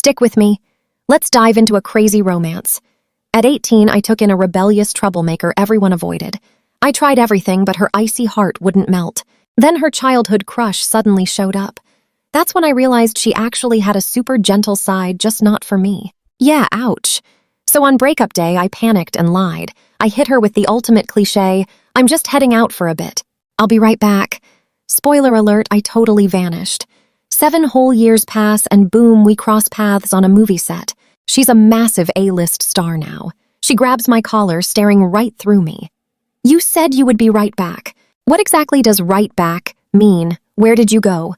Stick with me. Let's dive into a crazy romance. At 18, I took in a rebellious troublemaker everyone avoided. I tried everything, but her icy heart wouldn't melt. Then her childhood crush suddenly showed up. That's when I realized she actually had a super gentle side, just not for me. Yeah, ouch. So on breakup day, I panicked and lied. I hit her with the ultimate cliche, "I'm just heading out for a bit. I'll be right back." Spoiler alert, I totally vanished. 7 whole years pass and boom, we cross paths on a movie set. She's a massive A-list star now. She grabs my collar, staring right through me. "You said you would be right back. What exactly does right back mean? Where did you go?"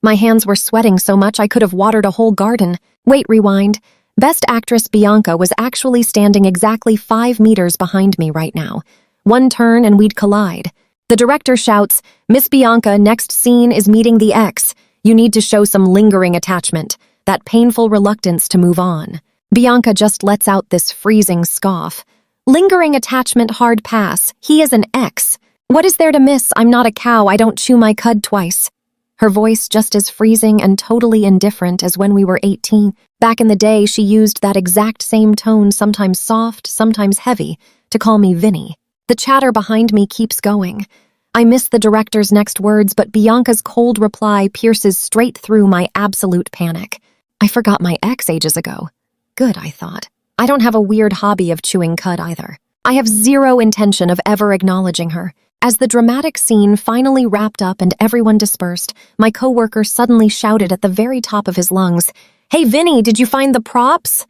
My hands were sweating so much I could have watered a whole garden. Wait, rewind. Best Actress Bianca was actually standing exactly 5 meters behind me right now. One turn and we'd collide. The director shouts, "Miss Bianca, next scene is meeting the ex. You need to show some lingering attachment, that painful reluctance to move on." Bianca just lets out this freezing scoff. "Lingering attachment, hard pass. He is an ex. What is there to miss? I'm not a cow. I don't chew my cud twice." Her voice just as freezing and totally indifferent as when we were 18. Back in the day, she used that exact same tone, sometimes soft, sometimes heavy, to call me Vinny. The chatter behind me keeps going. I miss the director's next words, but Bianca's cold reply pierces straight through my absolute panic. I forgot my ex ages ago. Good, I thought. I don't have a weird hobby of chewing cud either. I have zero intention of ever acknowledging her. As the dramatic scene finally wrapped up and everyone dispersed, my coworker suddenly shouted at the very top of his lungs, "Hey Vinny, did you find the props?"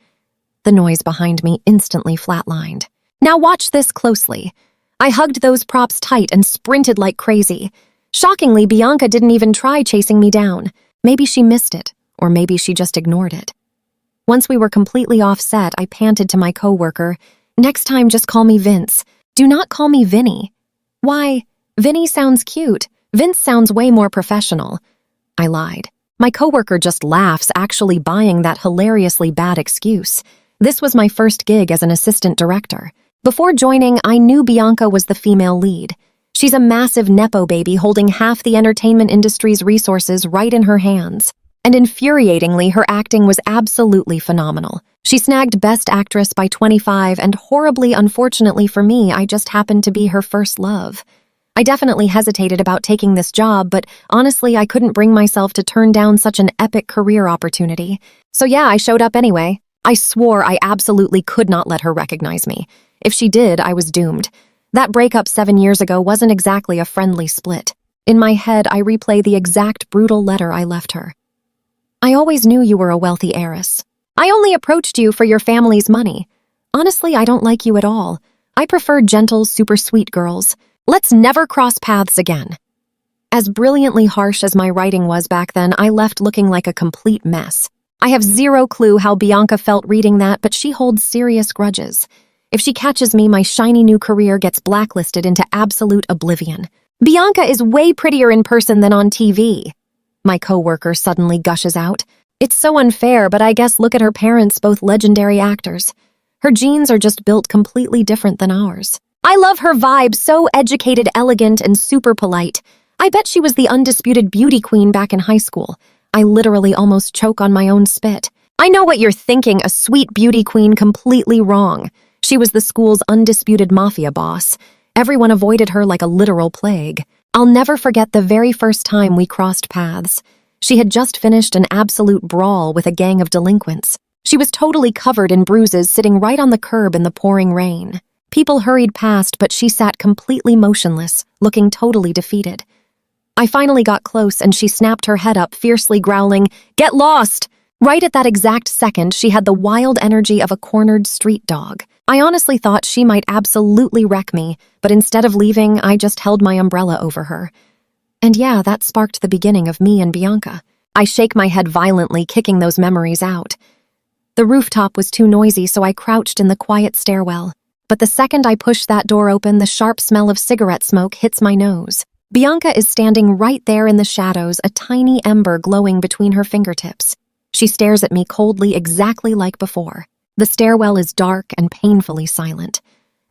The noise behind me instantly flatlined. Now watch this closely. I hugged those props tight and sprinted like crazy. Shockingly, Bianca didn't even try chasing me down. Maybe she missed it, or maybe she just ignored it. Once we were completely off set, I panted to my coworker, "Next time just call me Vince. Do not call me Vinny." "Why? Vinny sounds cute. Vince sounds way more professional." I lied. My coworker just laughs, actually buying that hilariously bad excuse. This was my first gig as an assistant director. Before joining, I knew Bianca was the female lead. She's a massive Nepo baby holding half the entertainment industry's resources right in her hands. And infuriatingly, her acting was absolutely phenomenal. She snagged Best Actress by 25, and horribly unfortunately for me, I just happened to be her first love. I definitely hesitated about taking this job, but honestly, I couldn't bring myself to turn down such an epic career opportunity. So yeah, I showed up anyway. I swore I absolutely could not let her recognize me. If she did, I was doomed. That breakup 7 years ago wasn't exactly a friendly split. In my head, I replay the exact brutal letter I left her. "I always knew you were a wealthy heiress. I only approached you for your family's money. Honestly, I don't like you at all. I prefer gentle, super sweet girls. Let's never cross paths again." As brilliantly harsh as my writing was back then, I left looking like a complete mess. I have zero clue how Bianca felt reading that, but she holds serious grudges. If she catches me, my shiny new career gets blacklisted into absolute oblivion. "Bianca is way prettier in person than on TV." My coworker suddenly gushes out. "It's so unfair, but I guess look at her parents, both legendary actors. Her genes are just built completely different than ours." "I love her vibe, so educated, elegant, and super polite. I bet she was the undisputed beauty queen back in high school." I literally almost choke on my own spit. "I know what you're thinking, a sweet beauty queen, completely wrong. She was the school's undisputed mafia boss. Everyone avoided her like a literal plague. I'll never forget the very first time we crossed paths. She had just finished an absolute brawl with a gang of delinquents. She was totally covered in bruises, sitting right on the curb in the pouring rain. People hurried past, but she sat completely motionless, looking totally defeated. I finally got close, and she snapped her head up, fiercely growling, "Get lost!" Right at that exact second, she had the wild energy of a cornered street dog. I honestly thought she might absolutely wreck me, but instead of leaving, I just held my umbrella over her. And yeah, that sparked the beginning of me and Bianca. I shake my head violently, kicking those memories out. The rooftop was too noisy, so I crouched in the quiet stairwell. But the second I push that door open, the sharp smell of cigarette smoke hits my nose. Bianca is standing right there in the shadows, a tiny ember glowing between her fingertips. She stares at me coldly, exactly like before. The stairwell is dark and painfully silent.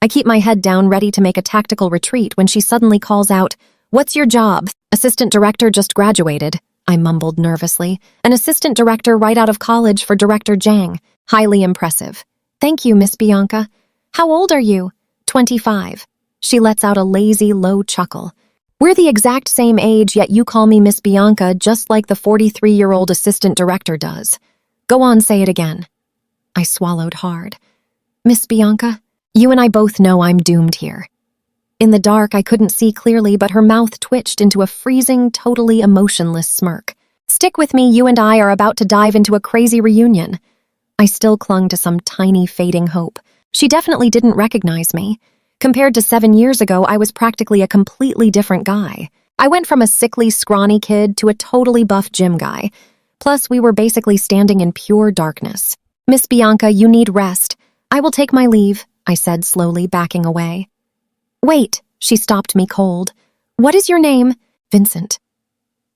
I keep my head down, ready to make a tactical retreat, when she suddenly calls out, "What's your job?" "Assistant director, just graduated." I mumbled nervously. An assistant director right out of college for Director Zhang. Highly impressive. Thank you, Miss Bianca. How old are you? 25. She lets out a lazy, low chuckle. We're the exact same age, yet you call me Miss Bianca just like the 43-year-old assistant director does. Go on, say it again. I swallowed hard. Miss Bianca, you and I both know I'm doomed here. In the dark, I couldn't see clearly, but her mouth twitched into a freezing, totally emotionless smirk. Stick with me, you and I are about to dive into a crazy reunion. I still clung to some tiny, fading hope. She definitely didn't recognize me. Compared to 7 years ago, I was practically a completely different guy. I went from a sickly, scrawny kid to a totally buff gym guy. Plus, we were basically standing in pure darkness. Miss Bianca, you need rest. I will take my leave, I said slowly, backing away. Wait, she stopped me cold. What is your name? Vincent.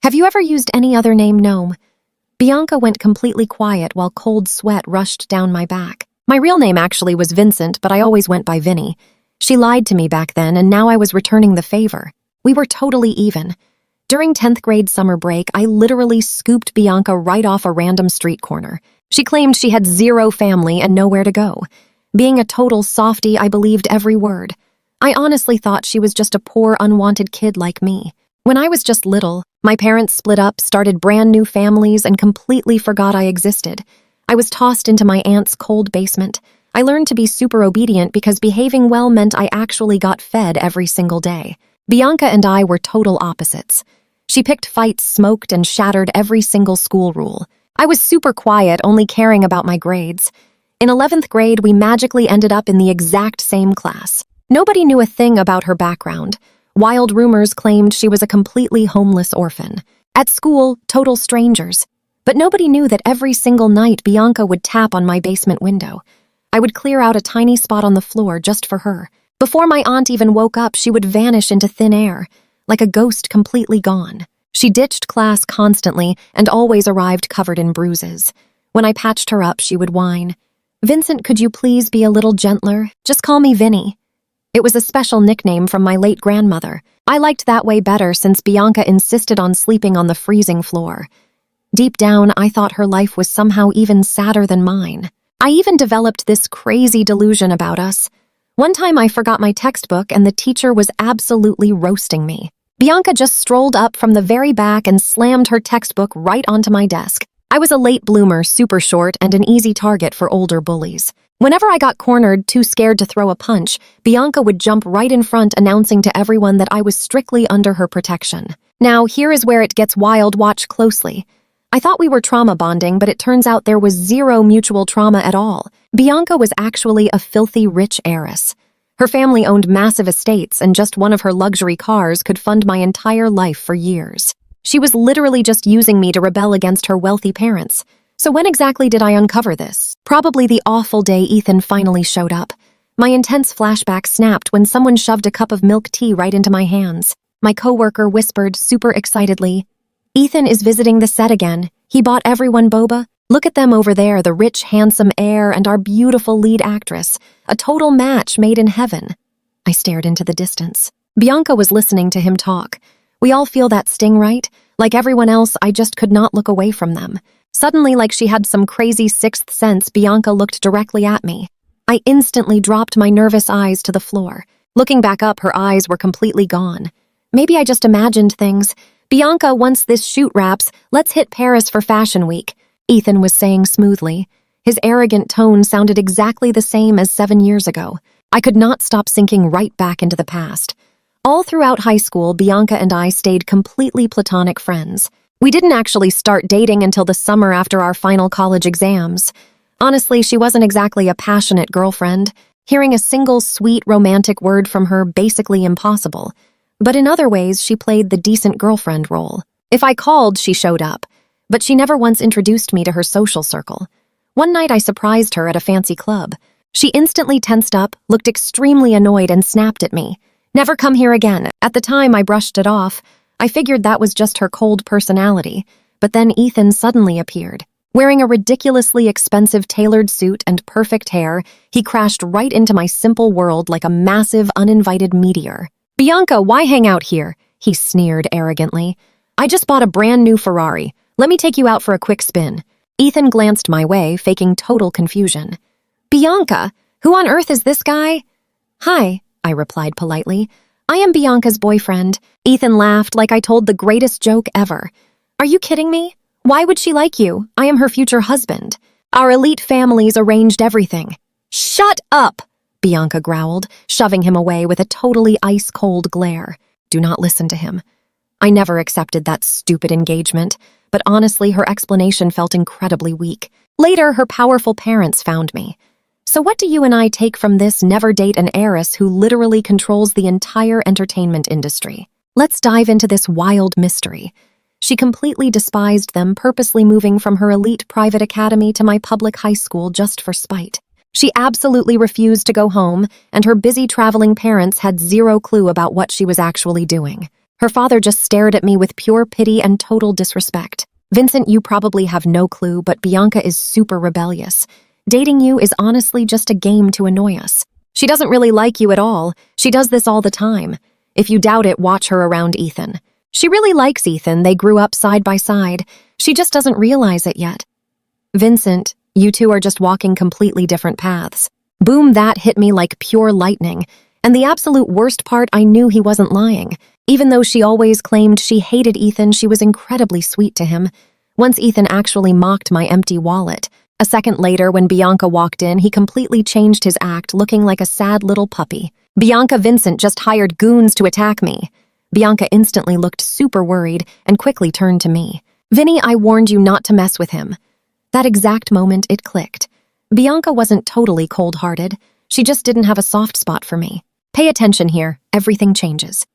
Have you ever used any other name, gnome? Bianca went completely quiet while cold sweat rushed down my back. My real name actually was Vincent, but I always went by Vinny. She lied to me back then, and now I was returning the favor. We were totally even. During 10th grade summer break, I literally scooped Bianca right off a random street corner. She claimed she had 0 family and nowhere to go. Being a total softie, I believed every word. I honestly thought she was just a poor, unwanted kid like me. When I was just little, my parents split up, started brand new families, and completely forgot I existed. I was tossed into my aunt's cold basement. I learned to be super obedient because behaving well meant I actually got fed every single day. Bianca and I were total opposites. She picked fights, smoked, and shattered every single school rule. I was super quiet, only caring about my grades. In 11th grade, we magically ended up in the exact same class. Nobody knew a thing about her background. Wild rumors claimed she was a completely homeless orphan. At school, total strangers. But nobody knew that every single night Bianca would tap on my basement window. I would clear out a tiny spot on the floor just for her. Before my aunt even woke up, she would vanish into thin air, like a ghost completely gone. She ditched class constantly and always arrived covered in bruises. When I patched her up, she would whine, "Vincent, could you please be a little gentler? Just call me Vinny." It was a special nickname from my late grandmother. I liked that way better since Bianca insisted on sleeping on the freezing floor. Deep down, I thought her life was somehow even sadder than mine. I even developed this crazy delusion about us. One time I forgot my textbook and the teacher was absolutely roasting me. Bianca just strolled up from the very back and slammed her textbook right onto my desk. I was a late bloomer, super short, and an easy target for older bullies. Whenever I got cornered, too scared to throw a punch, Bianca would jump right in front, announcing to everyone that I was strictly under her protection. Now, here is where it gets wild. Watch closely. I thought we were trauma bonding, but it turns out there was 0 mutual trauma at all. Bianca was actually a filthy rich heiress. Her family owned massive estates, and just one of her luxury cars could fund my entire life for years. She was literally just using me to rebel against her wealthy parents. So when exactly did I uncover this? Probably the awful day Ethan finally showed up. My intense flashback snapped when someone shoved a cup of milk tea right into my hands. My coworker whispered super excitedly, "Ethan is visiting the set again. He bought everyone boba. Look at them over there, the rich, handsome heir and our beautiful lead actress. A total match made in heaven." I stared into the distance. Bianca was listening to him talk. We all feel that sting, right? Like everyone else, I just could not look away from them. Suddenly, like she had some crazy 6th sense, Bianca looked directly at me. I instantly dropped my nervous eyes to the floor. Looking back up, her eyes were completely gone. Maybe I just imagined things. "Bianca, once this shoot wraps, let's hit Paris for Fashion Week," Ethan was saying smoothly. His arrogant tone sounded exactly the same as 7 years ago. I could not stop sinking right back into the past. All throughout high school, Bianca and I stayed completely platonic friends. We didn't actually start dating until the summer after our final college exams. Honestly, she wasn't exactly a passionate girlfriend. Hearing a single sweet romantic word from her basically impossible. But in other ways, she played the decent girlfriend role. If I called, she showed up. But she never once introduced me to her social circle. One night I surprised her at a fancy club. She instantly tensed up, looked extremely annoyed, and snapped at me. "Never come here again." At the time, I brushed it off. I figured that was just her cold personality. But then Ethan suddenly appeared. Wearing a ridiculously expensive tailored suit and perfect hair, he crashed right into my simple world like a massive, uninvited meteor. "Bianca, why hang out here?" he sneered arrogantly. I just bought a brand new Ferrari. Let me take you out for a quick spin. Ethan glanced my way, faking total confusion. Bianca, who on earth is this guy? Hi, I replied politely. I am Bianca's boyfriend. Ethan laughed like I told the greatest joke ever. Are you kidding me? Why would she like you? I am her future husband. Our elite families arranged everything. Shut up, Bianca growled, shoving him away with a totally ice-cold glare. Do not listen to him. I never accepted that stupid engagement, but honestly, her explanation felt incredibly weak. Later, her powerful parents found me. So what do you and I take from this never date an heiress who literally controls the entire entertainment industry? Let's dive into this wild mystery. She completely despised them, purposely moving from her elite private academy to my public high school just for spite. She absolutely refused to go home, and her busy traveling parents had zero clue about what she was actually doing. Her father just stared at me with pure pity and total disrespect. Vincent, you probably have no clue, but Bianca is super rebellious. Dating you is honestly just a game to annoy us. She doesn't really like you at all. She does this all the time. If you doubt it, watch her around Ethan. She really likes Ethan. They grew up side by side. She just doesn't realize it yet. Vincent, you two are just walking completely different paths. Boom, that hit me like pure lightning. And the absolute worst part, I knew he wasn't lying. Even though she always claimed she hated Ethan, she was incredibly sweet to him. Once Ethan actually mocked my empty wallet. A second later, when Bianca walked in, he completely changed his act, looking like a sad little puppy. Bianca, Vincent just hired goons to attack me. Bianca instantly looked super worried and quickly turned to me. Vinny, I warned you not to mess with him. That exact moment, it clicked. Bianca wasn't totally cold-hearted. She just didn't have a soft spot for me. Pay attention here. Everything changes.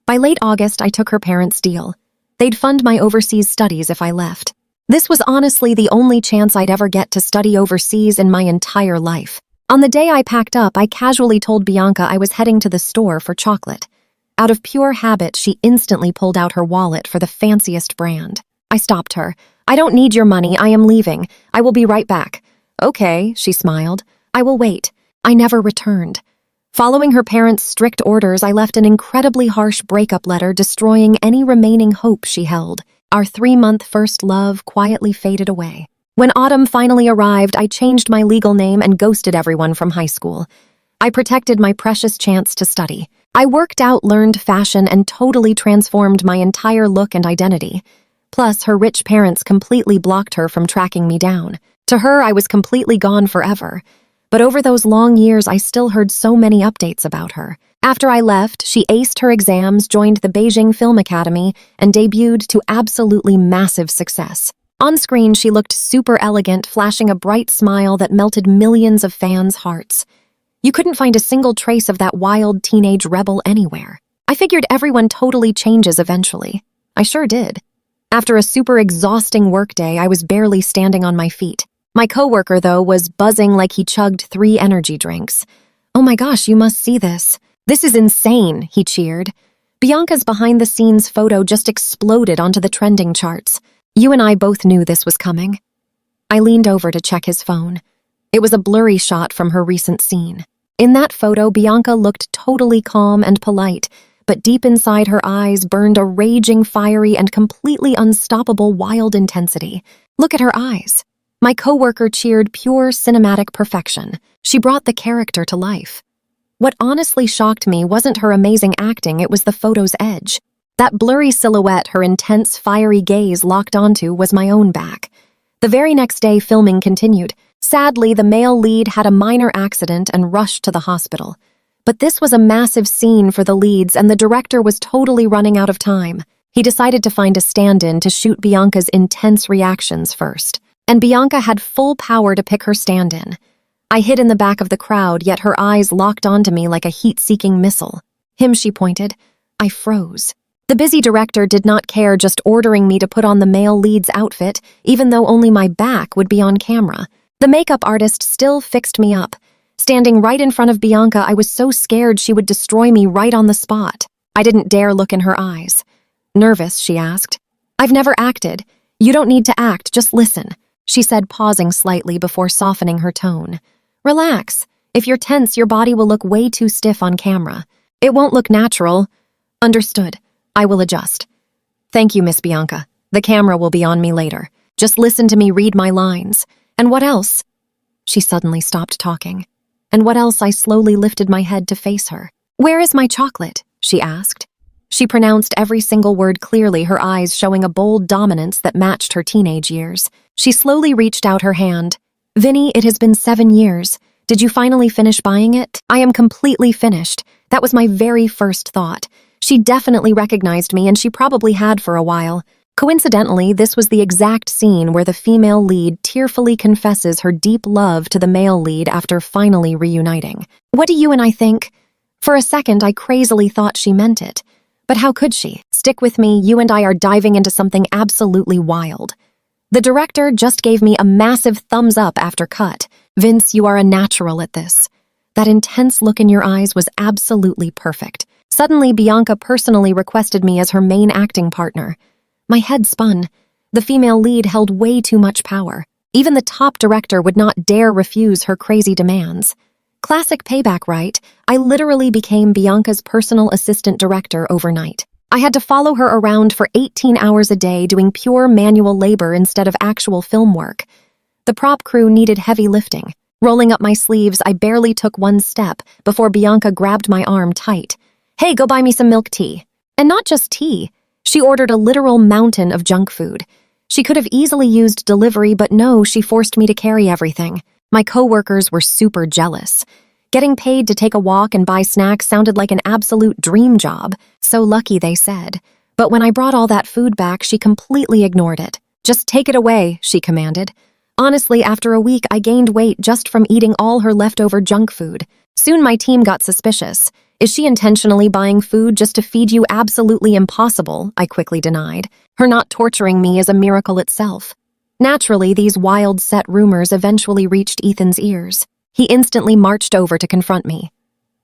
By late August, I took her parents' deal. They'd fund my overseas studies if I left. This was honestly the only chance I'd ever get to study overseas in my entire life. On the day I packed up, I casually told Bianca I was heading to the store for chocolate. Out of pure habit, she instantly pulled out her wallet for the fanciest brand. I stopped her. I don't need your money. I am leaving. I will be right back. Okay, she smiled. I will wait. I never returned. Following her parents' strict orders, I left an incredibly harsh breakup letter destroying any remaining hope she held. Our 3-month first love quietly faded away. When autumn finally arrived, I changed my legal name and ghosted everyone from high school. I protected my precious chance to study. I worked out, learned fashion, and totally transformed my entire look and identity. Plus, her rich parents completely blocked her from tracking me down. To her, I was completely gone forever. But over those long years, I still heard so many updates about her. After I left, she aced her exams, joined the Beijing Film Academy, and debuted to absolutely massive success. On screen, she looked super elegant, flashing a bright smile that melted millions of fans' hearts. You couldn't find a single trace of that wild teenage rebel anywhere. I figured everyone totally changes eventually. I sure did. After a super exhausting workday, I was barely standing on my feet. My coworker, though, was buzzing like he chugged 3 energy drinks. Oh my gosh, you must see this. This is insane, he cheered. Bianca's behind-the-scenes photo just exploded onto the trending charts. You and I both knew this was coming. I leaned over to check his phone. It was a blurry shot from her recent scene. In that photo, Bianca looked totally calm and polite, but deep inside her eyes burned a raging, fiery, and completely unstoppable wild intensity. Look at her eyes. My coworker cheered pure cinematic perfection. She brought the character to life. What honestly shocked me wasn't her amazing acting, it was the photo's edge. That blurry silhouette her intense, fiery gaze locked onto was my own back. The very next day, filming continued. Sadly, the male lead had a minor accident and rushed to the hospital. But this was a massive scene for the leads, and the director was totally running out of time. He decided to find a stand-in to shoot Bianca's intense reactions first. And Bianca had full power to pick her stand-in. I hid in the back of the crowd, yet her eyes locked onto me like a heat-seeking missile. Him, she pointed. I froze. The busy director did not care, just ordering me to put on the male lead's outfit, even though only my back would be on camera. The makeup artist still fixed me up. Standing right in front of Bianca, I was so scared she would destroy me right on the spot. I didn't dare look in her eyes. Nervous, she asked. I've never acted. You don't need to act, just listen, she said, pausing slightly before softening her tone. Relax. If you're tense, your body will look way too stiff on camera. It won't look natural. Understood. I will adjust. Thank you, Miss Bianca. The camera will be on me later. Just listen to me read my lines. And what else? She suddenly stopped talking. And what else? I slowly lifted my head to face her. Where is my chocolate? She asked. She pronounced every single word clearly, her eyes showing a bold dominance that matched her teenage years. She slowly reached out her hand. Vinny, it has been 7 years. Did you finally finish buying it? I am completely finished. That was my very first thought. She definitely recognized me, and she probably had for a while. Coincidentally, this was the exact scene where the female lead tearfully confesses her deep love to the male lead after finally reuniting. What do you and I think? For a second, I crazily thought she meant it. But how could she? Stick with me, you and I are diving into something absolutely wild. The director just gave me a massive thumbs up after cut. Vince, you are a natural at this. That intense look in your eyes was absolutely perfect. Suddenly, Bianca personally requested me as her main acting partner. My head spun. The female lead held way too much power. Even the top director would not dare refuse her crazy demands. Classic payback, right? I literally became Bianca's personal assistant director overnight. I had to follow her around for 18 hours a day doing pure manual labor instead of actual film work. The prop crew needed heavy lifting. Rolling up my sleeves, I barely took one step before Bianca grabbed my arm tight. Hey, go buy me some milk tea. And not just tea. She ordered a literal mountain of junk food. She could have easily used delivery, but no, she forced me to carry everything. My coworkers were super jealous. Getting paid to take a walk and buy snacks sounded like an absolute dream job. So lucky, they said. But when I brought all that food back, she completely ignored it. Just take it away, she commanded. Honestly, after a week, I gained weight just from eating all her leftover junk food. Soon my team got suspicious. Is she intentionally buying food just to feed you? Absolutely impossible, I quickly denied. Her not torturing me is a miracle itself. Naturally, these wild set rumors eventually reached Ethan's ears. He instantly marched over to confront me.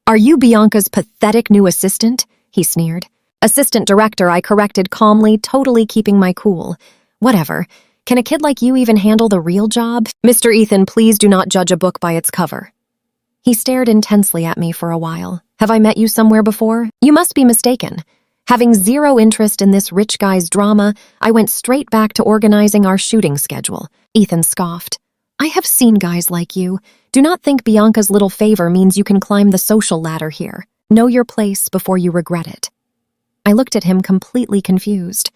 Are you Bianca's pathetic new assistant? He sneered. Assistant director, I corrected calmly, totally keeping my cool. Whatever. Can a kid like you even handle the real job? Mr. Ethan, please do not judge a book by its cover. He stared intensely at me for a while. Have I met you somewhere before? You must be mistaken. Having zero interest in this rich guy's drama, I went straight back to organizing our shooting schedule. Ethan scoffed. I have seen guys like you. Do not think Bianca's little favor means you can climb the social ladder here. Know your place before you regret it. I looked at him completely confused.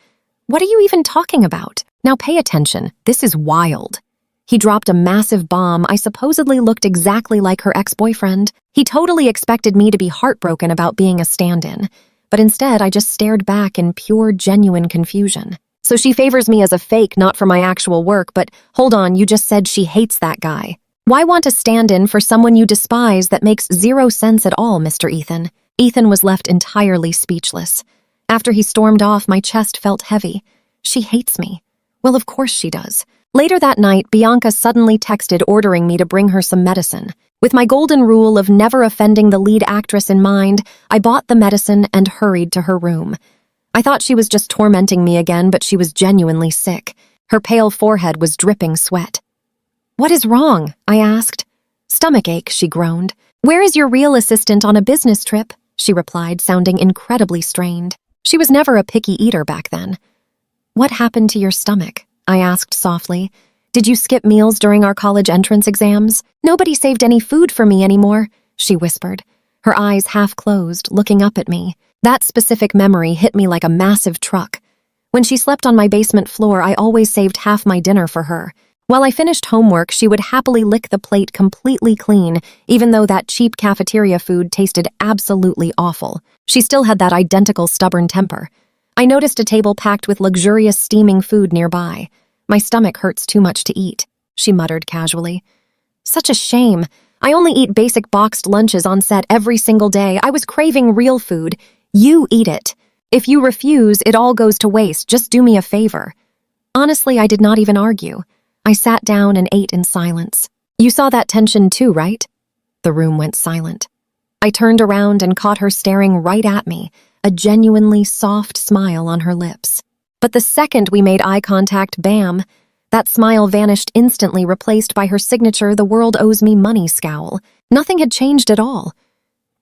What are you even talking about? Now pay attention. This is wild. He dropped a massive bomb. I supposedly looked exactly like her ex-boyfriend. He totally expected me to be heartbroken about being a stand-in. But instead, I just stared back in pure, genuine confusion. So she favors me as a fake, not for my actual work, but hold on, you just said she hates that guy. Why want a stand-in for someone you despise? That makes zero sense at all, Mr. Ethan. Ethan was left entirely speechless. After he stormed off, my chest felt heavy. She hates me. Well, of course she does. Later that night, Bianca suddenly texted ordering me to bring her some medicine. With my golden rule of never offending the lead actress in mind, I bought the medicine and hurried to her room. I thought she was just tormenting me again, but she was genuinely sick. Her pale forehead was dripping sweat. What is wrong? I asked. Stomachache, she groaned. Where is your real assistant on a business trip? She replied, sounding incredibly strained. She was never a picky eater back then. What happened to your stomach? I asked softly. Did you skip meals during our college entrance exams? Nobody saved any food for me anymore, she whispered, her eyes half closed, looking up at me. That specific memory hit me like a massive truck. When she slept on my basement floor, I always saved half my dinner for her. While I finished homework, she would happily lick the plate completely clean, even though that cheap cafeteria food tasted absolutely awful. She still had that identical stubborn temper. I noticed a table packed with luxurious steaming food nearby. My stomach hurts too much to eat, she muttered casually. Such a shame. I only eat basic boxed lunches on set every single day. I was craving real food. You eat it. If you refuse, it all goes to waste. Just do me a favor. Honestly, I did not even argue. I sat down and ate in silence. You saw that tension too, right? The room went silent. I turned around and caught her staring right at me, a genuinely soft smile on her lips. But the second we made eye contact, bam, that smile vanished instantly, replaced by her signature "the world owes me money" scowl. Nothing had changed at all.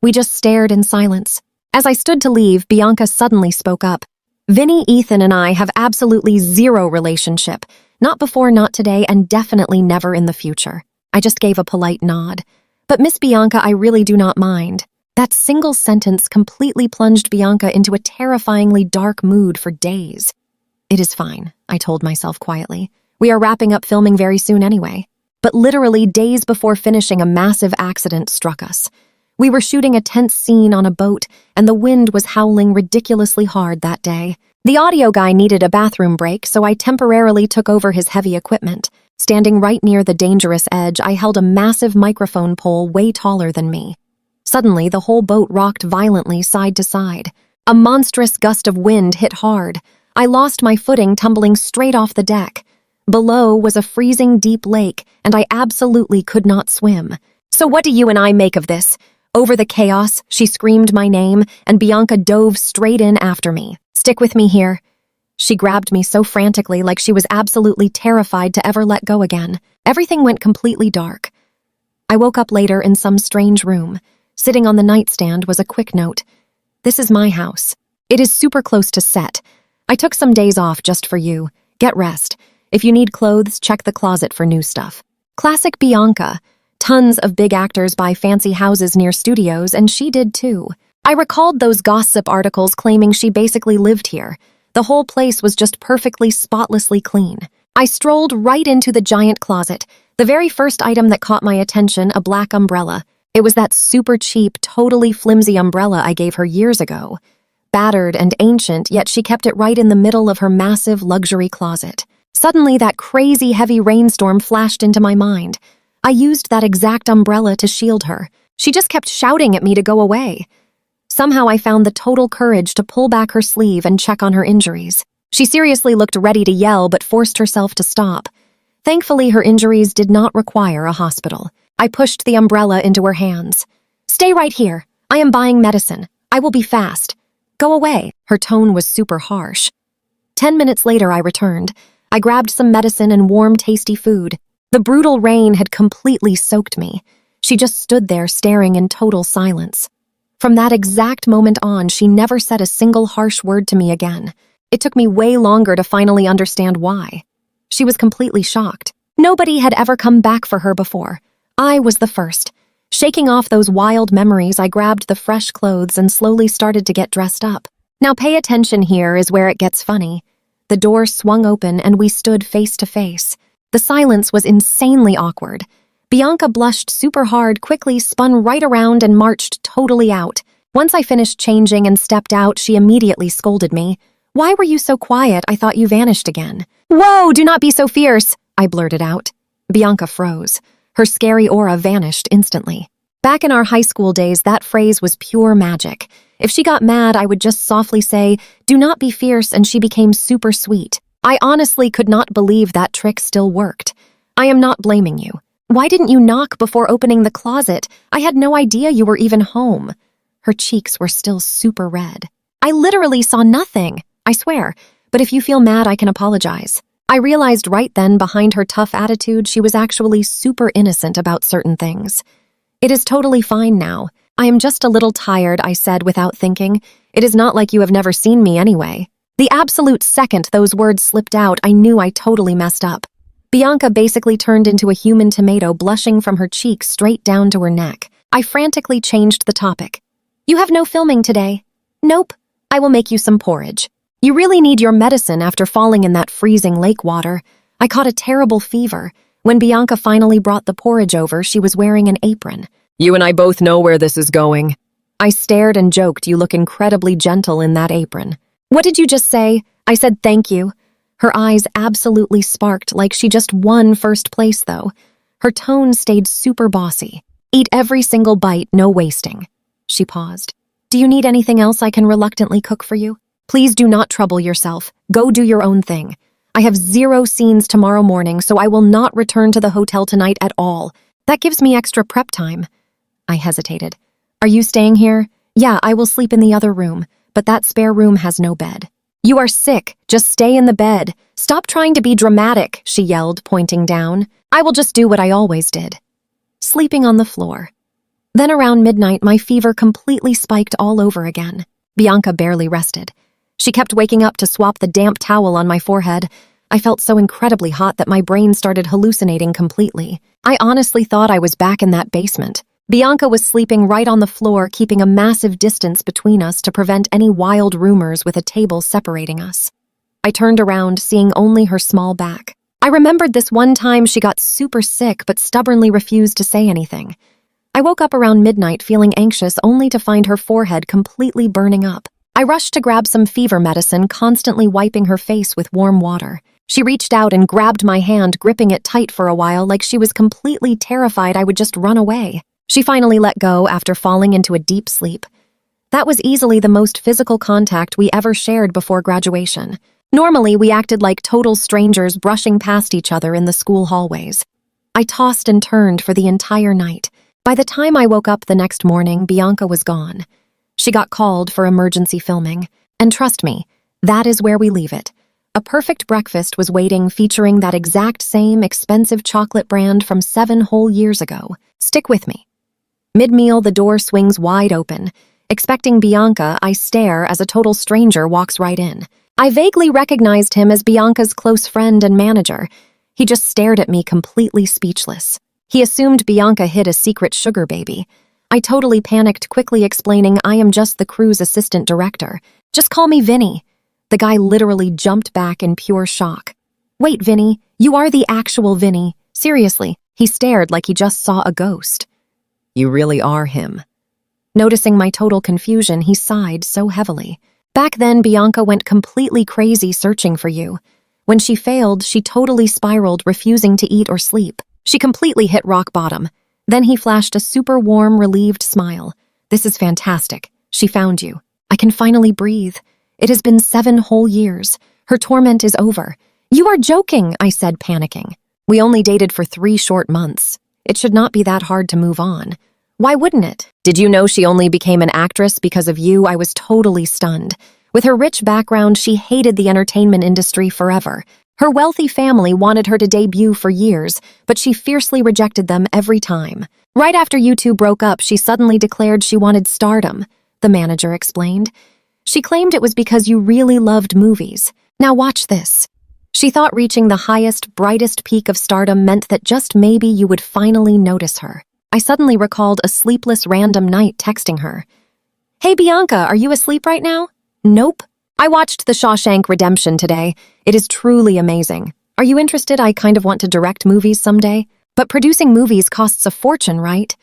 We just stared in silence. As I stood to leave, Bianca suddenly spoke up. Vinny, Ethan, and I have absolutely zero relationship. Not before, not today, and definitely never in the future. I just gave a polite nod. But Miss Bianca, I really do not mind. That single sentence completely plunged Bianca into a terrifyingly dark mood for days. It is fine, I told myself quietly. We are wrapping up filming very soon anyway. But literally days before finishing, a massive accident struck us. We were shooting a tense scene on a boat, and the wind was howling ridiculously hard that day. The audio guy needed a bathroom break, so I temporarily took over his heavy equipment. Standing right near the dangerous edge, I held a massive microphone pole way taller than me. Suddenly, the whole boat rocked violently side to side. A monstrous gust of wind hit hard. I lost my footing, tumbling straight off the deck. Below was a freezing deep lake, and I absolutely could not swim. So what do you and I make of this? Over the chaos, she screamed my name, and Bianca dove straight in after me. Stick with me here. She grabbed me so frantically, like she was absolutely terrified to ever let go again. Everything went completely dark. I woke up later in some strange room. Sitting on the nightstand was a quick note. This is my house. It is super close to set. I took some days off just for you. Get rest. If you need clothes, check the closet for new stuff. Classic Bianca. Tons of big actors buy fancy houses near studios, and she did too. I recalled those gossip articles claiming she basically lived here. The whole place was just perfectly, spotlessly clean. I strolled right into the giant closet. The very first item that caught my attention, a black umbrella. It was that super cheap, totally flimsy umbrella I gave her years ago. Battered and ancient, yet she kept it right in the middle of her massive luxury closet. Suddenly, that crazy heavy rainstorm flashed into my mind. I used that exact umbrella to shield her. She just kept shouting at me to go away. Somehow I found the total courage to pull back her sleeve and check on her injuries. She seriously looked ready to yell, but forced herself to stop. Thankfully, her injuries did not require a hospital. I pushed the umbrella into her hands. Stay right here. I am buying medicine. I will be fast. Go away. Her tone was super harsh. 10 minutes later, I returned. I grabbed some medicine and warm, tasty food. The brutal rain had completely soaked me. She just stood there staring in total silence. From that exact moment on, she never said a single harsh word to me again. It took me way longer to finally understand why. She was completely shocked. Nobody had ever come back for her before. I was the first. Shaking off those wild memories, I grabbed the fresh clothes and slowly started to get dressed up. Now pay attention, here is where it gets funny. The door swung open and we stood face to face. The silence was insanely awkward. Bianca blushed super hard, quickly spun right around and marched totally out. Once I finished changing and stepped out, she immediately scolded me. Why were you so quiet? I thought you vanished again. Whoa, do not be so fierce, I blurted out. Bianca froze. Her scary aura vanished instantly. Back in our high school days, that phrase was pure magic. If she got mad, I would just softly say, do not be fierce, and she became super sweet. I honestly could not believe that trick still worked. I am not blaming you. Why didn't you knock before opening the closet? I had no idea you were even home. Her cheeks were still super red. I literally saw nothing, I swear, but if you feel mad, I can apologize. I realized right then, behind her tough attitude, she was actually super innocent about certain things. It is totally fine now. I am just a little tired, I said without thinking. It is not like you have never seen me anyway. The absolute second those words slipped out, I knew I totally messed up. Bianca basically turned into a human tomato, blushing from her cheeks straight down to her neck. I frantically changed the topic. You have no filming today? Nope. I will make you some porridge. You really need your medicine after falling in that freezing lake water. I caught a terrible fever. When Bianca finally brought the porridge over, she was wearing an apron. You and I both know where this is going. I stared and joked, you look incredibly gentle in that apron. What did you just say? I said thank you. Her eyes absolutely sparked like she just won first place, though. Her tone stayed super bossy. Eat every single bite, no wasting. She paused. Do you need anything else I can reluctantly cook for you? Please do not trouble yourself. Go do your own thing. I have 0 scenes tomorrow morning, so I will not return to the hotel tonight at all. That gives me extra prep time. I hesitated. Are you staying here? Yeah, I will sleep in the other room, but that spare room has no bed. You are sick. Just stay in the bed. Stop trying to be dramatic, she yelled, pointing down. I will just do what I always did. Sleeping on the floor. Then around midnight, my fever completely spiked all over again. Bianca barely rested. She kept waking up to swap the damp towel on my forehead. I felt so incredibly hot that my brain started hallucinating completely. I honestly thought I was back in that basement. Bianca was sleeping right on the floor, keeping a massive distance between us to prevent any wild rumors with a table separating us. I turned around, seeing only her small back. I remembered this one time she got super sick but stubbornly refused to say anything. I woke up around midnight feeling anxious only to find her forehead completely burning up. I rushed to grab some fever medicine, constantly wiping her face with warm water. She reached out and grabbed my hand, gripping it tight for a while like she was completely terrified I would just run away. She finally let go after falling into a deep sleep. That was easily the most physical contact we ever shared before graduation. Normally, we acted like total strangers brushing past each other in the school hallways. I tossed and turned for the entire night. By the time I woke up the next morning, Bianca was gone. She got called for emergency filming. And trust me, that is where we leave it. A perfect breakfast was waiting, featuring that exact same expensive chocolate brand from 7 whole years ago. Stick with me. Mid-meal, the door swings wide open. Expecting Bianca, I stare as a total stranger walks right in. I vaguely recognized him as Bianca's close friend and manager. He just stared at me completely speechless. He assumed Bianca hid a secret sugar baby. I totally panicked, quickly explaining I am just the crew's assistant director. Just call me Vinny. The guy literally jumped back in pure shock. Wait, Vinny, you are the actual Vinny. Seriously, he stared like he just saw a ghost. You really are him. Noticing my total confusion, he sighed so heavily. Back then, Bianca went completely crazy searching for you. When she failed, she totally spiraled, refusing to eat or sleep. She completely hit rock bottom. Then he flashed a super warm, relieved smile. This is fantastic. She found you. I can finally breathe. It has been 7 whole years. Her torment is over. You are joking, I said, panicking. We only dated for 3 short months. It should not be that hard to move on. Why wouldn't it? Did you know she only became an actress because of you? I was totally stunned. With her rich background, she hated the entertainment industry forever. Her wealthy family wanted her to debut for years, but she fiercely rejected them every time. Right after you two broke up, she suddenly declared she wanted stardom, the manager explained. She claimed it was because you really loved movies. Now watch this. She thought reaching the highest, brightest peak of stardom meant that just maybe you would finally notice her. I suddenly recalled a sleepless random night texting her. Hey Bianca, are you asleep right now? Nope. I watched The Shawshank Redemption today. It is truly amazing. Are you interested? I kind of want to direct movies someday. But producing movies costs a fortune, right?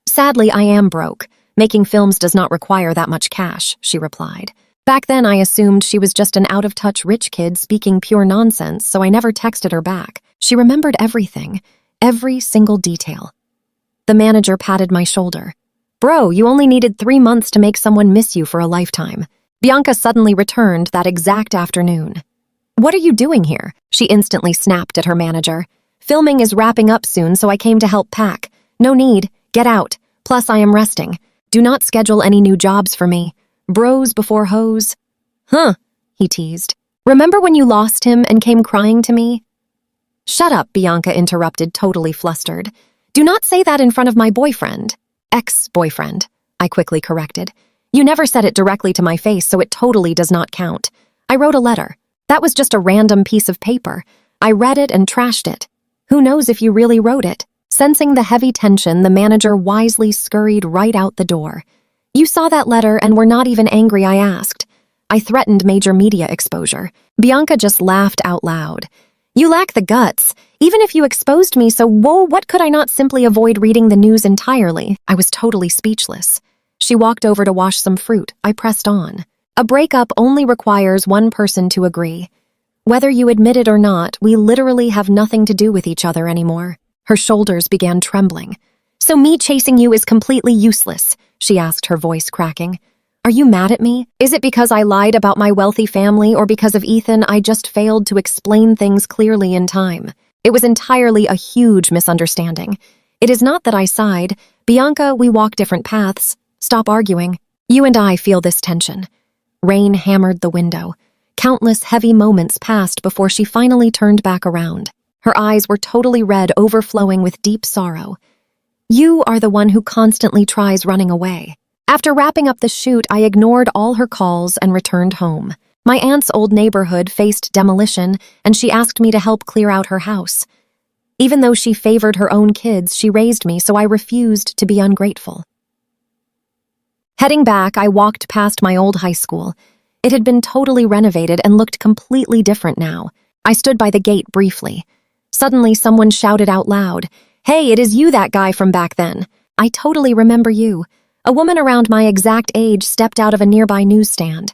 Sadly, I am broke. Making films does not require that much cash, she replied. Back then, I assumed she was just an out-of-touch rich kid speaking pure nonsense, so I never texted her back. She remembered everything, every single detail. The manager patted my shoulder. Bro, you only needed 3 months to make someone miss you for a lifetime. Bianca suddenly returned that exact afternoon. What are you doing here? She instantly snapped at her manager. Filming is wrapping up soon, so I came to help pack. No need. Get out. Plus, I am resting. Do not schedule any new jobs for me. Bros before hoes. Huh, he teased. Remember when you lost him and came crying to me? Shut up, Bianca interrupted, totally flustered. Do not say that in front of my boyfriend. Ex-boyfriend, I quickly corrected. You never said it directly to my face, so it totally does not count. I wrote a letter. That was just a random piece of paper. I read it and trashed it. Who knows if you really wrote it? Sensing the heavy tension, the manager wisely scurried right out the door. You saw that letter and were not even angry, I asked. I threatened major media exposure. Bianca just laughed out loud. You lack the guts. Even if you exposed me, so what could I not simply avoid reading the news entirely? I was totally speechless. She walked over to wash some fruit. I pressed on. A breakup only requires one person to agree. Whether you admit it or not, we literally have nothing to do with each other anymore. Her shoulders began trembling. So me chasing you is completely useless, she asked, her voice cracking. Are you mad at me? Is it because I lied about my wealthy family, or because of Ethan I just failed to explain things clearly in time? It was entirely a huge misunderstanding. It is not that I sighed. Bianca, we walk different paths. Stop arguing. You and I feel this tension. Rain hammered the window. Countless heavy moments passed before she finally turned back around. Her eyes were totally red, overflowing with deep sorrow. You are the one who constantly tries running away. After wrapping up the shoot, I ignored all her calls and returned home. My aunt's old neighborhood faced demolition, and she asked me to help clear out her house. Even though she favored her own kids, she raised me, so I refused to be ungrateful. Heading back, I walked past my old high school. It had been totally renovated and looked completely different now. I stood by the gate briefly. Suddenly, someone shouted out loud, "Hey, it is you, that guy from back then. I totally remember you." A woman around my exact age stepped out of a nearby newsstand.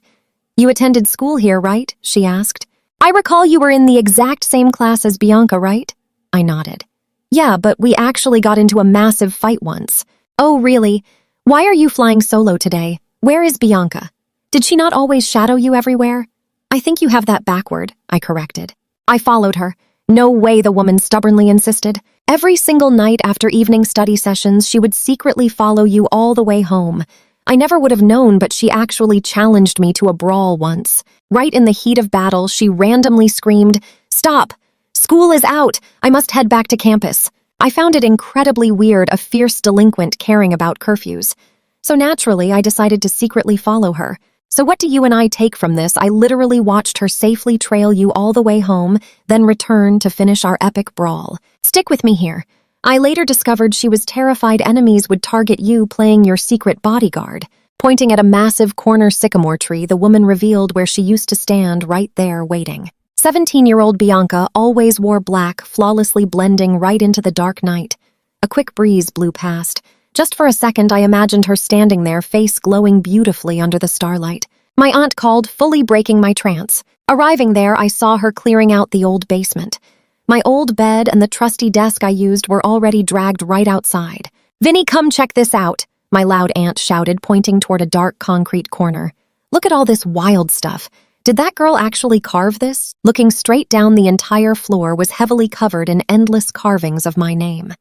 "You attended school here, right?" she asked. "I recall you were in the exact same class as Bianca, right?" I nodded. "Yeah, but we actually got into a massive fight once." "Oh, really? Why are you flying solo today? Where is Bianca? Did she not always shadow you everywhere?" "I think you have that backward," I corrected. I followed her. "No way," the woman stubbornly insisted. "Every single night after evening study sessions, she would secretly follow you all the way home. I never would have known, but she actually challenged me to a brawl once. Right in the heat of battle, she randomly screamed, 'Stop! School is out! I must head back to campus.' I found it incredibly weird, a fierce delinquent caring about curfews. So naturally, I decided to secretly follow her. So what do you and I take from this? I literally watched her safely trail you all the way home, then return to finish our epic brawl. Stick with me here. I later discovered she was terrified enemies would target you playing your secret bodyguard. Pointing at a massive corner sycamore tree, the woman revealed where she used to stand right there waiting. 17-year-old Bianca always wore black, flawlessly blending right into the dark night. A quick breeze blew past. Just for a second, I imagined her standing there, face glowing beautifully under the starlight. My aunt called, fully breaking my trance. Arriving there, I saw her clearing out the old basement. My old bed and the trusty desk I used were already dragged right outside. "Vinny, come check this out," my loud aunt shouted, pointing toward a dark concrete corner. "Look at all this wild stuff. Did that girl actually carve this?" Looking straight down, the entire floor was heavily covered in endless carvings of my name.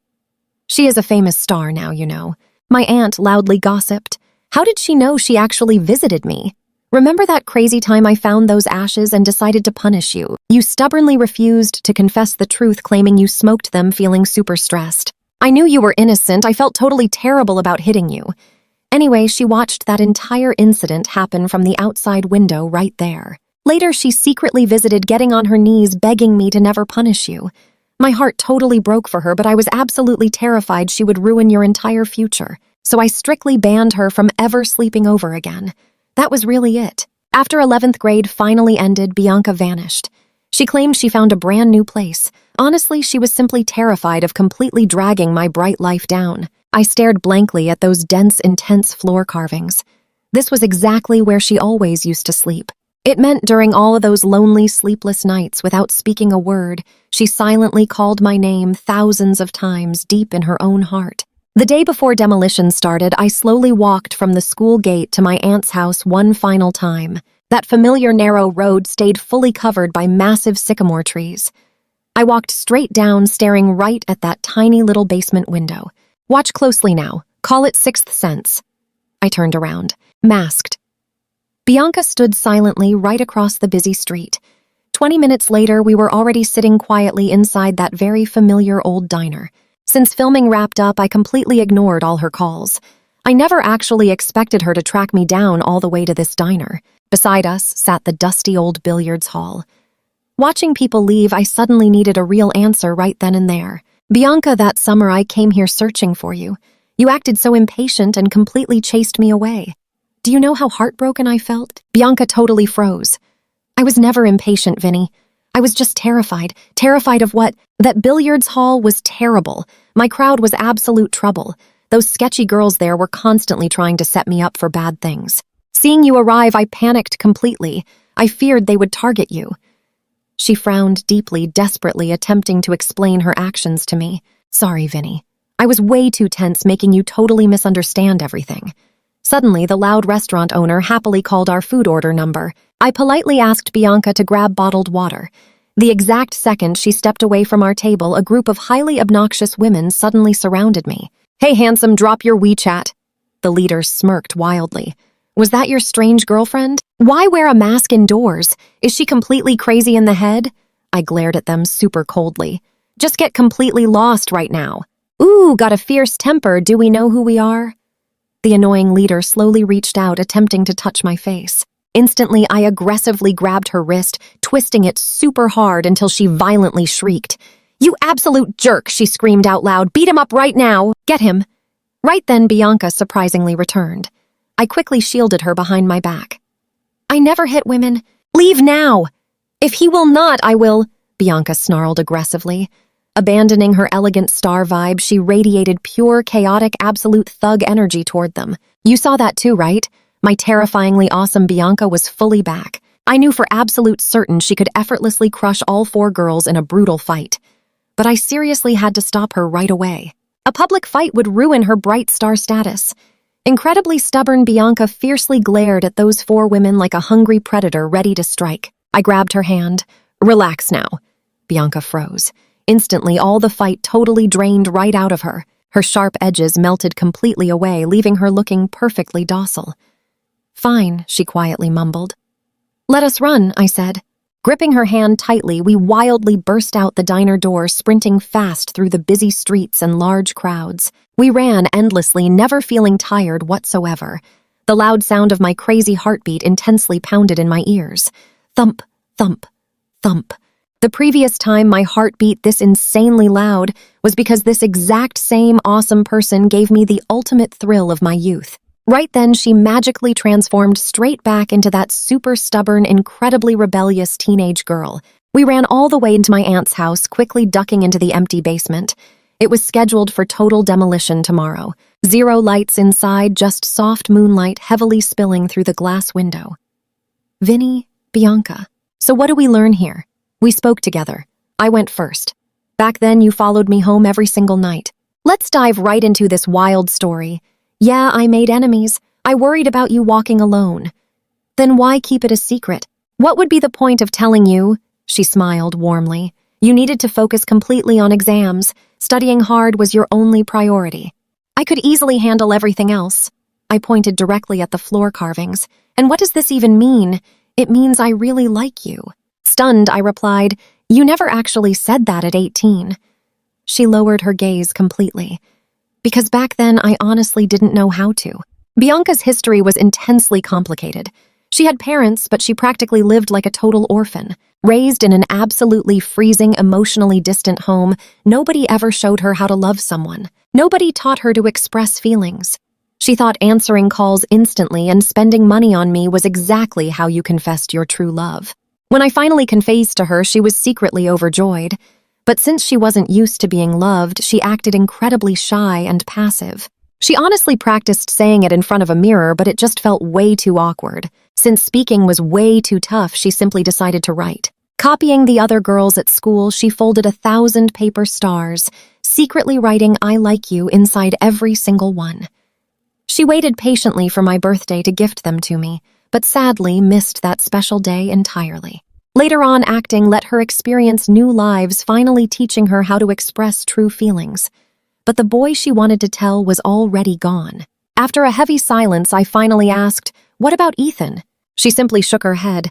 "She is a famous star now, you know," my aunt loudly gossiped. "How did she know she actually visited me? Remember that crazy time I found those ashes and decided to punish you? You stubbornly refused to confess the truth, claiming you smoked them, feeling super stressed. I knew you were innocent. I felt totally terrible about hitting you. Anyway, she watched that entire incident happen from the outside window right there. Later, she secretly visited, getting on her knees, begging me to never punish you. My heart totally broke for her, but I was absolutely terrified she would ruin your entire future. So I strictly banned her from ever sleeping over again. That was really it. After 11th grade finally ended, Bianca vanished. She claimed she found a brand new place. Honestly, she was simply terrified of completely dragging my bright life down. I stared blankly at those dense, intense floor carvings. This was exactly where she always used to sleep. It meant during all of those lonely, sleepless nights, without speaking a word, she silently called my name thousands of times deep in her own heart. The day before demolition started, I slowly walked from the school gate to my aunt's house one final time. That familiar narrow road stayed fully covered by massive sycamore trees. I walked straight down, staring right at that tiny little basement window. "Watch closely now. Call it sixth sense." I turned around, masked. Bianca stood silently right across the busy street. 20 minutes later, we were already sitting quietly inside that very familiar old diner. Since filming wrapped up, I completely ignored all her calls. I never actually expected her to track me down all the way to this diner. Beside us sat the dusty old billiards hall. Watching people leave, I suddenly needed a real answer right then and there. "Bianca, that summer I came here searching for you. You acted so impatient and completely chased me away. Do you know how heartbroken I felt?" Bianca totally froze. "I was never impatient, Vinny. I was just terrified. Terrified of what? That billiards hall was terrible. My crowd was absolute trouble. Those sketchy girls there were constantly trying to set me up for bad things. Seeing you arrive, I panicked completely. I feared they would target you." She frowned deeply, desperately attempting to explain her actions to me. "Sorry, Vinny. I was way too tense, making you totally misunderstand everything." Suddenly, the loud restaurant owner happily called our food order number. I politely asked Bianca to grab bottled water. The exact second she stepped away from our table, a group of highly obnoxious women suddenly surrounded me. "Hey, handsome, drop your WeChat." The leader smirked wildly. "Was that your strange girlfriend? Why wear a mask indoors? Is she completely crazy in the head?" I glared at them super coldly. "Just get completely lost right now." "Ooh, got a fierce temper. Do we know who we are?" The annoying leader slowly reached out, attempting to touch my face. Instantly, I aggressively grabbed her wrist, twisting it super hard until she violently shrieked. "You absolute jerk," she screamed out loud. "Beat him up right now. Get him." Right then, Bianca surprisingly returned. I quickly shielded her behind my back. "I never hit women. Leave now. If he will not, I will," Bianca snarled aggressively. Abandoning her elegant star vibe, she radiated pure, chaotic, absolute thug energy toward them. You saw that too, right? My terrifyingly awesome Bianca was fully back. I knew for absolute certain she could effortlessly crush all 4 girls in a brutal fight. But I seriously had to stop her right away. A public fight would ruin her bright star status. Incredibly stubborn Bianca fiercely glared at those 4 women like a hungry predator ready to strike. I grabbed her hand. "Relax now." Bianca froze. Instantly, all the fight totally drained right out of her. Her sharp edges melted completely away, leaving her looking perfectly docile. "Fine," she quietly mumbled. "Let us run," I said. Gripping her hand tightly, we wildly burst out the diner door, sprinting fast through the busy streets and large crowds. We ran endlessly, never feeling tired whatsoever. The loud sound of my crazy heartbeat intensely pounded in my ears. Thump, thump, thump. The previous time my heart beat this insanely loud was because this exact same awesome person gave me the ultimate thrill of my youth. Right then, she magically transformed straight back into that super stubborn, incredibly rebellious teenage girl. We ran all the way into my aunt's house, quickly ducking into the empty basement. It was scheduled for total demolition tomorrow. 0 lights inside, just soft moonlight heavily spilling through the glass window. "Vinny, Bianca, so what do we learn here?" We spoke together. I went first. "Back then, you followed me home every single night. Let's dive right into this wild story. Yeah, I made enemies. I worried about you walking alone. Then why keep it a secret? What would be the point of telling you?" She smiled warmly. "You needed to focus completely on exams. Studying hard was your only priority. I could easily handle everything else." I pointed directly at the floor carvings. "And what does this even mean?" "It means I really like you." Stunned, I replied, "You never actually said that at 18. She lowered her gaze completely. "Because back then, I honestly didn't know how to." Bianca's history was intensely complicated. She had parents, but she practically lived like a total orphan. Raised in an absolutely freezing, emotionally distant home, nobody ever showed her how to love someone. Nobody taught her to express feelings. She thought answering calls instantly and spending money on me was exactly how you confessed your true love. When I finally confessed to her, she was secretly overjoyed. But since she wasn't used to being loved, she acted incredibly shy and passive. She honestly practiced saying it in front of a mirror, but it just felt way too awkward. Since speaking was way too tough, she simply decided to write. Copying the other girls at school, she folded 1,000 paper stars, secretly writing "I like you" inside every single one. She waited patiently for my birthday to gift them to me, but sadly missed that special day entirely. Later on, acting let her experience new lives, finally teaching her how to express true feelings. But the boy she wanted to tell was already gone. After a heavy silence, I finally asked, "What about Ethan?" She simply shook her head.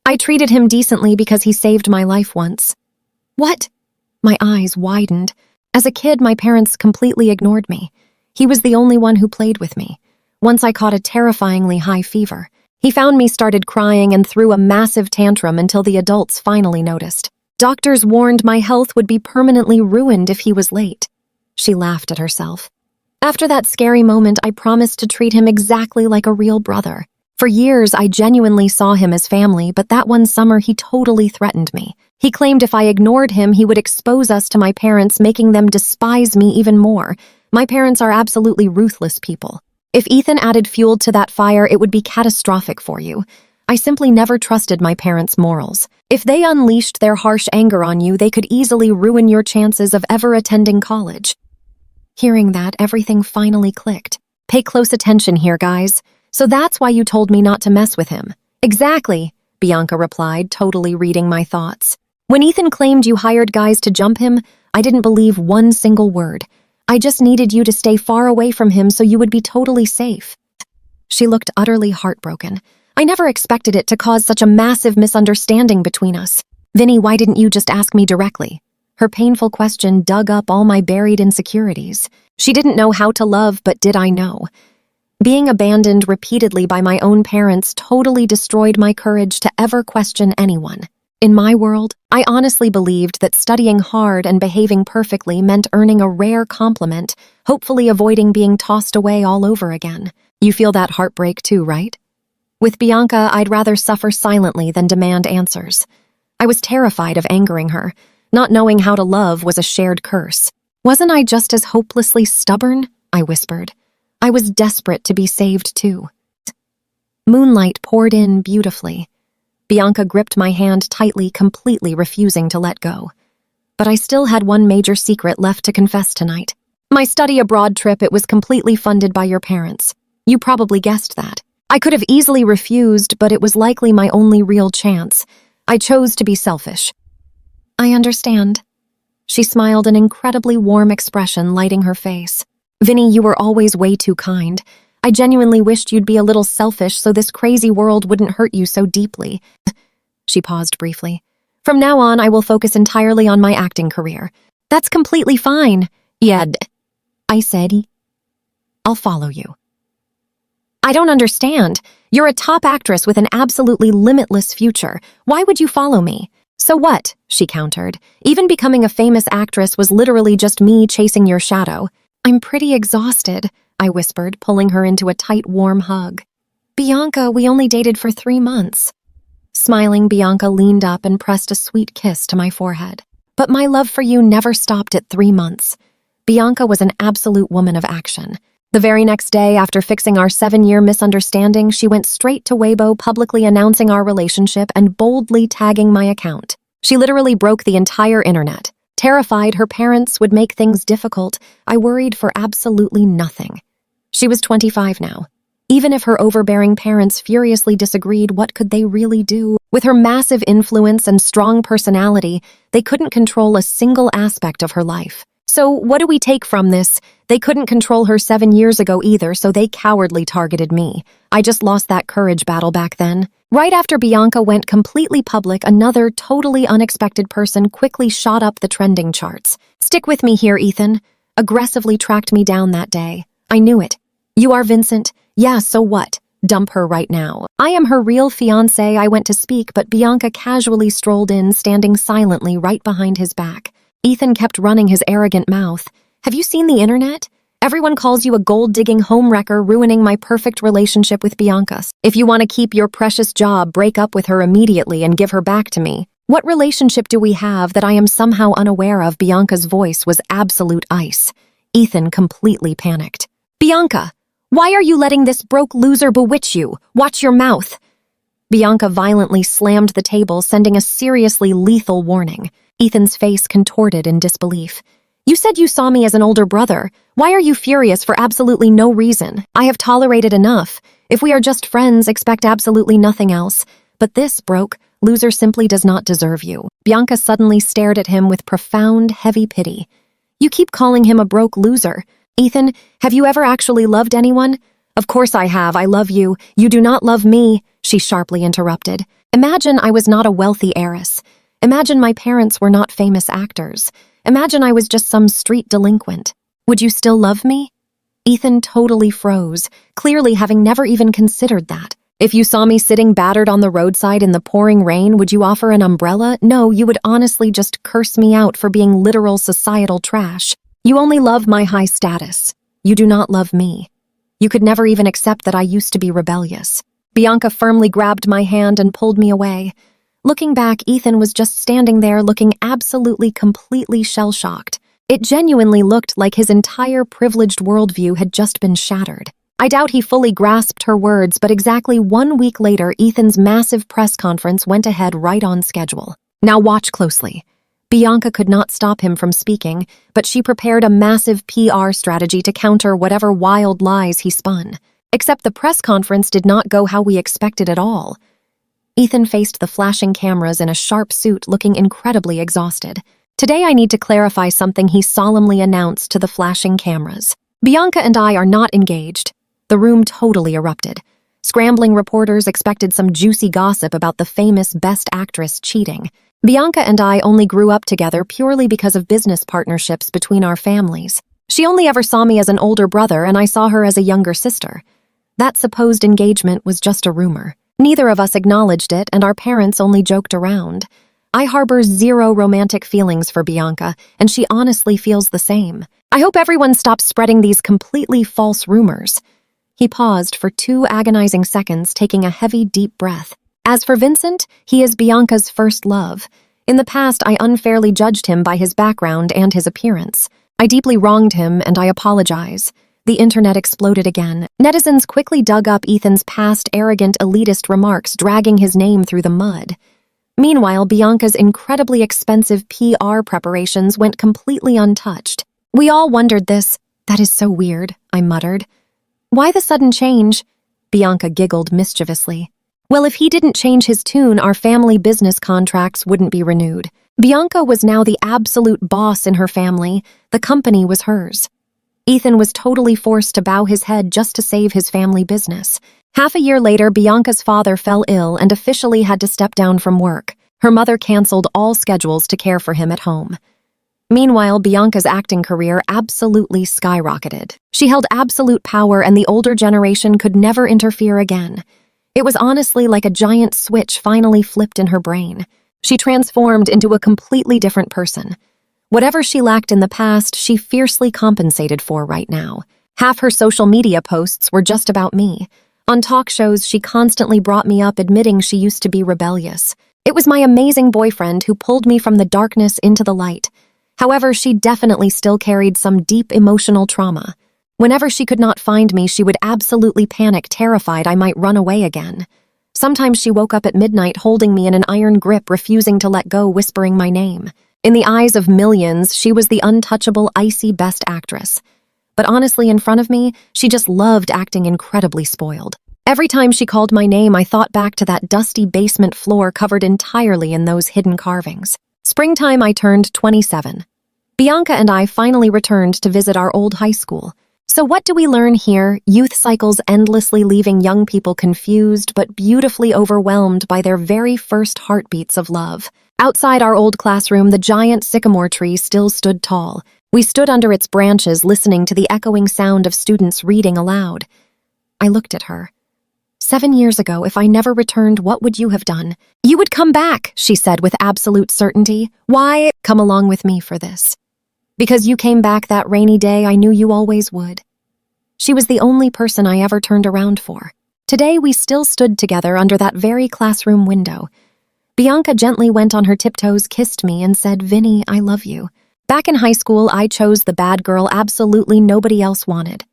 "I treated him decently because he saved my life once." "What?" My eyes widened. As a kid, my parents completely ignored me. He was the only one who played with me. Once I caught a terrifyingly high fever. He found me, started crying, and threw a massive tantrum until the adults finally noticed. Doctors warned my health would be permanently ruined if he was late. She laughed at herself. After that scary moment, I promised to treat him exactly like a real brother. For years, I genuinely saw him as family, but that one summer, he totally threatened me. He claimed if I ignored him, he would expose us to my parents, making them despise me even more. My parents are absolutely ruthless people. If Ethan added fuel to that fire, it would be catastrophic for you. I simply never trusted my parents' morals. If they unleashed their harsh anger on you, they could easily ruin your chances of ever attending college. Hearing that, everything finally clicked. Pay close attention here, guys. So that's why you told me not to mess with him. Exactly, Bianca replied, totally reading my thoughts. When Ethan claimed you hired guys to jump him, I didn't believe one single word. I just needed you to stay far away from him so you would be totally safe. She looked utterly heartbroken. I never expected it to cause such a massive misunderstanding between us. Vinny, why didn't you just ask me directly? Her painful question dug up all my buried insecurities. She didn't know how to love, but did I know? Being abandoned repeatedly by my own parents totally destroyed my courage to ever question anyone. In my world, I honestly believed that studying hard and behaving perfectly meant earning a rare compliment, hopefully avoiding being tossed away all over again. You feel that heartbreak too, right? With Bianca, I'd rather suffer silently than demand answers. I was terrified of angering her. Not knowing how to love was a shared curse. Wasn't I just as hopelessly stubborn? I whispered. I was desperate to be saved too. Moonlight poured in beautifully. Bianca gripped my hand tightly, completely refusing to let go. But I still had one major secret left to confess tonight. My study abroad trip, it was completely funded by your parents. You probably guessed that. I could have easily refused, but it was likely my only real chance. I chose to be selfish. I understand. She smiled, an incredibly warm expression lighting her face. Vinny, you were always way too kind. I genuinely wished you'd be a little selfish so this crazy world wouldn't hurt you so deeply. She paused briefly. From now on, I will focus entirely on my acting career. That's completely fine. Yeah, I said. I'll follow you. I don't understand. You're a top actress with an absolutely limitless future. Why would you follow me? So what? She countered. Even becoming a famous actress was literally just me chasing your shadow. I'm pretty exhausted, I whispered, pulling her into a tight, warm hug. Bianca, we only dated for 3 months. Smiling, Bianca leaned up and pressed a sweet kiss to my forehead. But my love for you never stopped at 3 months. Bianca was an absolute woman of action. The very next day, after fixing our 7-year misunderstanding, she went straight to Weibo, publicly announcing our relationship and boldly tagging my account. She literally broke the entire internet. Terrified her parents would make things difficult, I worried for absolutely nothing. She was 25 now. Even if her overbearing parents furiously disagreed, what could they really do? With her massive influence and strong personality, they couldn't control a single aspect of her life. So what do we take from this? They couldn't control her 7 years ago either, so they cowardly targeted me. I just lost that courage battle back then. Right after Bianca went completely public, another totally unexpected person quickly shot up the trending charts. Stick with me here, Ethan. Aggressively tracked me down that day. I knew it. You are Vincent? Yeah, so what? Dump her right now. I am her real fiancé. I went to speak, but Bianca casually strolled in, standing silently right behind his back. Ethan kept running his arrogant mouth. Have you seen the internet? Everyone calls you a gold-digging homewrecker, ruining my perfect relationship with Bianca. If you want to keep your precious job, break up with her immediately and give her back to me. What relationship do we have that I am somehow unaware of? Bianca's voice was absolute ice. Ethan completely panicked. Bianca, why are you letting this broke loser bewitch you? Watch your mouth. Bianca violently slammed the table, sending a seriously lethal warning. Ethan's face contorted in disbelief. You said you saw me as an older brother. Why are you furious for absolutely no reason? I have tolerated enough. If we are just friends, expect absolutely nothing else. But this broke loser simply does not deserve you. Bianca suddenly stared at him with profound, heavy pity. You keep calling him a broke loser. Ethan, have you ever actually loved anyone? Of course I have. I love you. You do not love me, she sharply interrupted. Imagine I was not a wealthy heiress. Imagine my parents were not famous actors. Imagine I was just some street delinquent. Would you still love me? Ethan totally froze, clearly having never even considered that. If you saw me sitting battered on the roadside in the pouring rain, would you offer an umbrella? No, you would honestly just curse me out for being literal societal trash. You only love my high status. You do not love me. You could never even accept that I used to be rebellious. Bianca firmly grabbed my hand and pulled me away. Looking back, Ethan was just standing there looking absolutely, completely shell-shocked. It genuinely looked like his entire privileged worldview had just been shattered. I doubt he fully grasped her words, but exactly 1 week later, Ethan's massive press conference went ahead right on schedule. Now watch closely. Bianca could not stop him from speaking, but she prepared a massive PR strategy to counter whatever wild lies he spun. Except the press conference did not go how we expected at all. Ethan faced the flashing cameras in a sharp suit, looking incredibly exhausted. Today I need to clarify something, he solemnly announced to the flashing cameras. Bianca and I are not engaged. The room totally erupted. Scrambling reporters expected some juicy gossip about the famous Best Actress cheating. Bianca and I only grew up together purely because of business partnerships between our families. She only ever saw me as an older brother, and I saw her as a younger sister. That supposed engagement was just a rumor. Neither of us acknowledged it, and our parents only joked around. I harbor zero romantic feelings for Bianca, and she honestly feels the same. I hope everyone stops spreading these completely false rumors. He paused for 2 agonizing seconds, taking a heavy, deep breath. As for Vincent, he is Bianca's first love. In the past, I unfairly judged him by his background and his appearance. I deeply wronged him, and I apologize. The internet exploded again. Netizens quickly dug up Ethan's past arrogant, elitist remarks, dragging his name through the mud. Meanwhile, Bianca's incredibly expensive PR preparations went completely untouched. We all wondered this. That is so weird, I muttered. Why the sudden change? Bianca giggled mischievously. Well, if he didn't change his tune, our family business contracts wouldn't be renewed. Bianca was now the absolute boss in her family. The company was hers. Ethan was totally forced to bow his head just to save his family business. Half a year later, Bianca's father fell ill and officially had to step down from work. Her mother canceled all schedules to care for him at home. Meanwhile, Bianca's acting career absolutely skyrocketed. She held absolute power, and the older generation could never interfere again. It was honestly like a giant switch finally flipped in her brain. She transformed into a completely different person. Whatever she lacked in the past, she fiercely compensated for right now. Half her social media posts were just about me. On talk shows, she constantly brought me up, admitting she used to be rebellious. It was my amazing boyfriend who pulled me from the darkness into the light. However, she definitely still carried some deep emotional trauma. Whenever she could not find me, she would absolutely panic, terrified I might run away again. Sometimes she woke up at midnight holding me in an iron grip, refusing to let go, whispering my name. In the eyes of millions, she was the untouchable, icy best actress. But honestly, in front of me, she just loved acting incredibly spoiled. Every time she called my name, I thought back to that dusty basement floor covered entirely in those hidden carvings. Springtime, I turned 27. Bianca and I finally returned to visit our old high school. So what do we learn here? Youth cycles endlessly, leaving young people confused but beautifully overwhelmed by their very first heartbeats of love. Outside our old classroom, the giant sycamore tree still stood tall. We stood under its branches, listening to the echoing sound of students reading aloud. I looked at her. 7 years ago, if I never returned, what would you have done? You would come back, she said with absolute certainty. Why? Come along with me for this. Because you came back that rainy day, I knew you always would. She was the only person I ever turned around for. Today, we still stood together under that very classroom window. Bianca gently went on her tiptoes, kissed me, and said, "Vinny, I love you." Back in high school, I chose the bad girl absolutely nobody else wanted.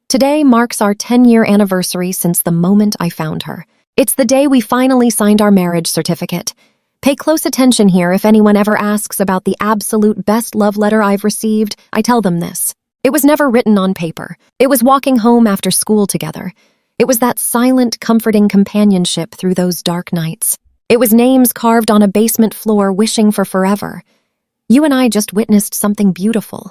Today marks our 10-year anniversary since the moment I found her. It's the day we finally signed our marriage certificate. Pay close attention here. If anyone ever asks about the absolute best love letter I've received, I tell them this. It was never written on paper. It was walking home after school together. It was that silent, comforting companionship through those dark nights. It was names carved on a basement floor, wishing for forever. You and I just witnessed something beautiful.